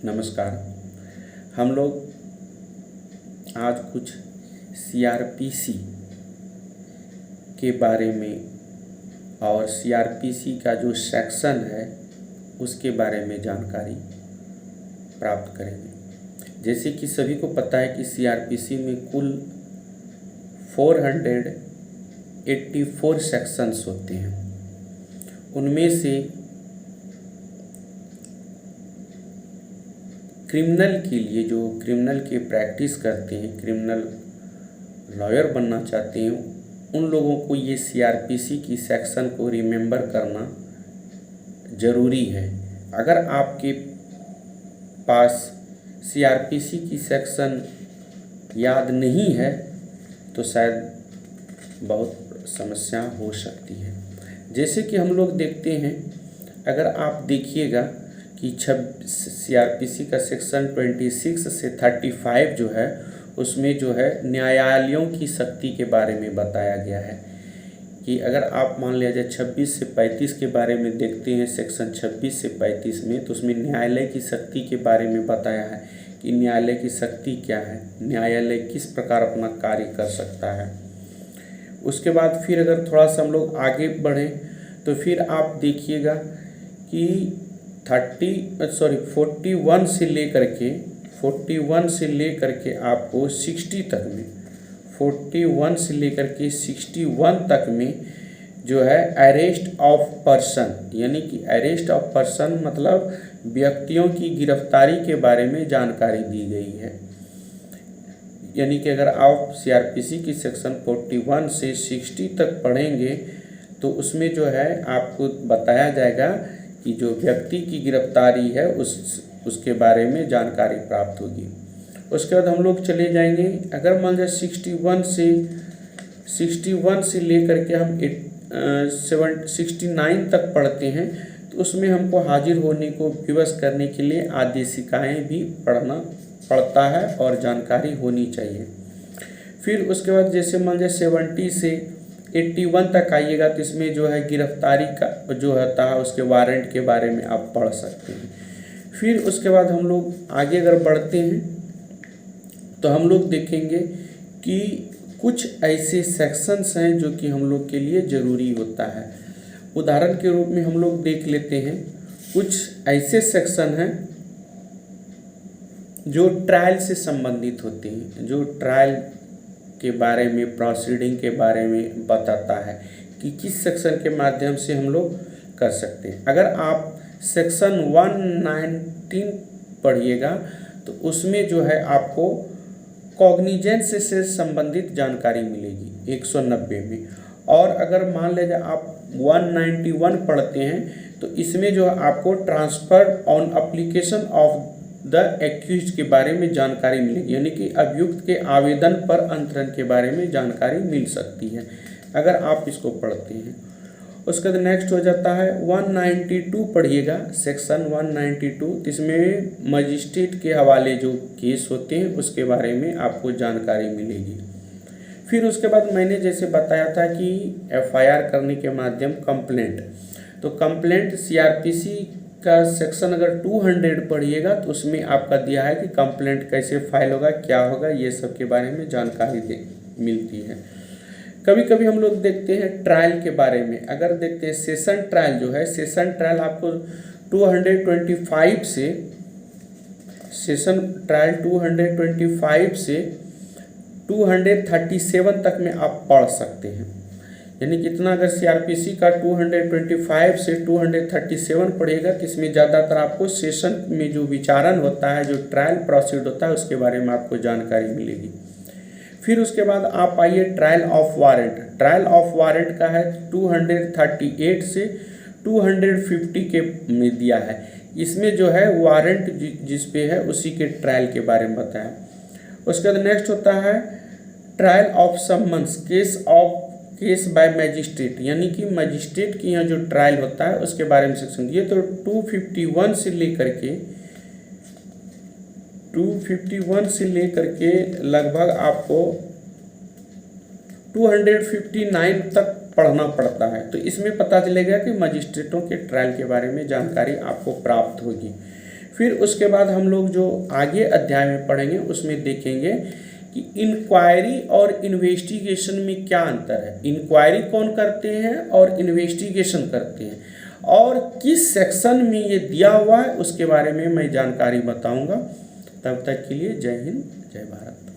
नमस्कार। हम लोग आज कुछ सीआरपीसी के बारे में और सीआरपीसी का जो सेक्शन है उसके बारे में जानकारी प्राप्त करेंगे। जैसे कि सभी को पता है कि सीआरपीसी में कुल 484 सेक्शंस होते हैं। उनमें से क्रिमिनल के लिए जो क्रिमिनल की प्रैक्टिस करते हैं, क्रिमिनल लॉयर बनना चाहते हैं, उन लोगों को ये सीआरपीसी की सेक्शन को रिमेंबर करना ज़रूरी है। अगर आपके पास सीआरपीसी की सेक्शन याद नहीं है तो शायद बहुत समस्या हो सकती है। जैसे कि हम लोग देखते हैं, अगर आप देखिएगा कि सीआरपीसी का सेक्शन 26 से 35 जो है उसमें जो है न्यायालयों की शक्ति के बारे में बताया गया है कि अगर आप मान लिया जाए 26 से 35 के बारे में देखते हैं, सेक्शन 26 से 35 में, तो उसमें न्यायालय की शक्ति के बारे में बताया है कि न्यायालय की शक्ति क्या है, न्यायालय किस प्रकार अपना कार्य कर सकता है। उसके बाद फिर अगर थोड़ा सा हम लोग आगे बढ़ें तो फिर आप देखिएगा कि 41 से लेकर के आपको 60 तक में, 41 से लेकर के 61 तक में जो है अरेस्ट ऑफ पर्सन, यानी कि अरेस्ट ऑफ पर्सन मतलब व्यक्तियों की गिरफ्तारी के बारे में जानकारी दी गई है। यानी कि अगर आप सीआरपीसी की सेक्शन 41 से 60 तक पढ़ेंगे तो उसमें जो है आपको बताया जाएगा कि जो व्यक्ति की गिरफ्तारी है उसके बारे में जानकारी प्राप्त होगी। उसके बाद हम लोग चले जाएंगे, अगर मान लीजिए 61 से लेकर के हम 69 तक पढ़ते हैं तो उसमें हमको हाजिर होने को विवश करने के लिए आदेशिकाएँ भी पढ़ना पड़ता है और जानकारी होनी चाहिए। फिर उसके बाद जैसे मान लीजिए 70 से 81 तक आइएगा तो इसमें जो है गिरफ्तारी का जो होता है उसके वारंट के बारे में आप पढ़ सकते हैं। फिर उसके बाद हम लोग आगे अगर बढ़ते हैं तो हम लोग देखेंगे कि कुछ ऐसे सेक्शंस हैं जो कि हम लोग के लिए ज़रूरी होता है। उदाहरण के रूप में हम लोग देख लेते हैं, कुछ ऐसे सेक्शन हैं जो ट्रायल से संबंधित होते हैं, जो ट्रायल के बारे में, प्रोसीडिंग के बारे में बताता है कि किस सेक्शन के माध्यम से हम लोग कर सकते हैं। अगर आप सेक्शन 119 पढ़िएगा तो उसमें जो है आपको कॉग्निजेंस से संबंधित जानकारी मिलेगी 190 में। और अगर मान लीजिए आप 191 पढ़ते हैं तो इसमें जो है आपको transfer on application of the accused के बारे में जानकारी मिलेगी, यानी कि अभियुक्त के आवेदन पर अंतरण के बारे में जानकारी मिल सकती है अगर आप इसको पढ़ते हैं। उसके बाद नेक्स्ट हो जाता है 192 पढ़िएगा, सेक्शन 192, इसमें मजिस्ट्रेट के हवाले जो केस होते हैं उसके बारे में आपको जानकारी मिलेगी। फिर उसके बाद मैंने जैसे बताया था कि एफआईआर करने के माध्यम कंप्लेंट, तो कंप्लेंट सीआरपीसी का सेक्शन अगर 200 पढ़िएगा तो उसमें आपका दिया है कि कंप्लेंट कैसे फाइल होगा, क्या होगा, ये सब के बारे में जानकारी मिलती है। कभी कभी हम लोग देखते हैं ट्रायल के बारे में, अगर देखते हैं सेशन ट्रायल जो है, सेशन ट्रायल आपको 225 से, सेशन ट्रायल 225 से 237 तक में आप पढ़ सकते हैं। यानी कितना, अगर सीआरपीसी का 225 से 237 पढ़ेगा तो इसमें ज़्यादातर आपको सेशन में जो विचारण होता है, जो ट्रायल प्रोसीड होता है उसके बारे में आपको जानकारी मिलेगी। फिर उसके बाद आप आइए trial of warrant. Trial of warrant का है 238 से 250 के में दिया है। इसमें जो है वारंट जिस पे है उसी के ट्रायल के बारे में बताया। उसके बाद नेक्स्ट होता है trial of summons, case by magistrate, यानी कि मजिस्ट्रेट की यहाँ जो ट्रायल होता है उसके बारे में सेक्शन दिए। तो 251 से लेकर के लगभग आपको 259 तक पढ़ना पड़ता है। तो इसमें पता चलेगा कि मजिस्ट्रेटों के ट्रायल के बारे में जानकारी आपको प्राप्त होगी। फिर उसके बाद हम लोग जो आगे अध्याय में पढ़ेंगे उसमें देखेंगे कि इंक्वायरी और इन्वेस्टिगेशन में क्या अंतर है, इंक्वायरी कौन करते हैं और इन्वेस्टिगेशन करते हैं, और किस सेक्शन में ये दिया हुआ है उसके बारे में मैं जानकारी बताऊंगा। तब तक के लिए जय हिंद, जय भारत।